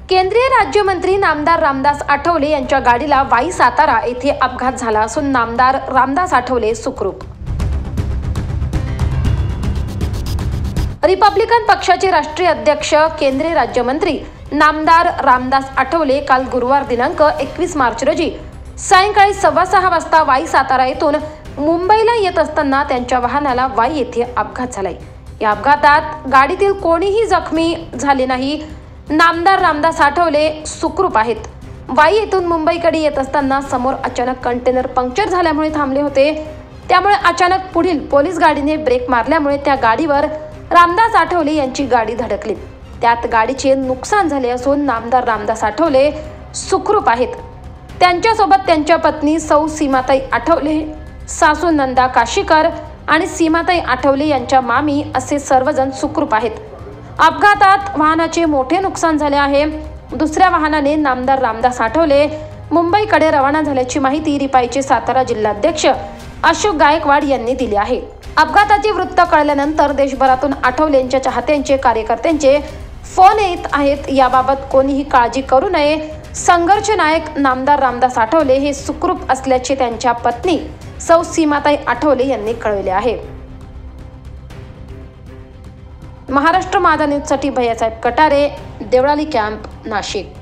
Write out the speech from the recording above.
केंद्रीय राज्यमंत्री नामदार रामदास आठवले यांच्या गाडीला वाई सातारा येथे अपघात झाला असून नामदार रामदास आठवले सुखरूप। रिपब्लिकन पक्षाचे राष्ट्रीय अध्यक्ष केंद्रीय राज्यमंत्री नामदार रामदास आठवले काल गुरुवार दिनांक 21 मार्च रोजी सायंकाळी 6:15 वाजता वाई सातारा येथून मुंबईला येत असताना त्यांच्या वाहनाला वाई येथे अपघात झालाय। या अपघातात गाडीतील कोणीही जखमी झाले नाही। नामदार रामदास आठवले सुखरूप आहेत। वाई येथून मुंबईकडे येत असताना समोर अचानक कंटेनर पंक्चर झाल्यामुळे थांबले होते। त्यामुळे अचानक पुढील पोलीस गाडीने ब्रेक मारल्यामुळे त्या गाडीवर रामदास आठवले यांची गाडी धडकली। त्यात गाडीचे नुकसान झाले असून नामदार रामदास आठवले सुखरूप आहेत। त्यांच्यासोबत त्यांच्या पत्नी सौ सीमाताई आठवले, सासू नंदा काशीकर आणि सीमाताई आठवले यांच्या मामी असे सर्वजण सुखरूप आहेत। अपघातात वाहनाचे मोठे नुकसान झाले आहे। दुसऱ्या वाहनाने नामदार रामदास आठवले मुंबईकडे रवाना झाल्याची माहिती रिपाईचे सातारा जिल्हाध्यक्ष अशोक गायकवाड यांनी दिली आहे। अपघाताचे वृत्त कळल्यानंतर देशभरातून आठवलेंच्या चाहत्यांचे, कार्यकर्त्यांचे फोन येत आहेत। याबाबत कोणीही काळजी करू नये। संघर्ष नायक नामदार रामदास आठवले हे सुखरूप असल्याचे त्यांच्या पत्नी सौ सीमाताई आठवले यांनी कळवले आहे। महाराष्ट्र माझा न्यूजसाठी भैयासाहेब कटारे, देवळाली कॅम्प, नाशिक।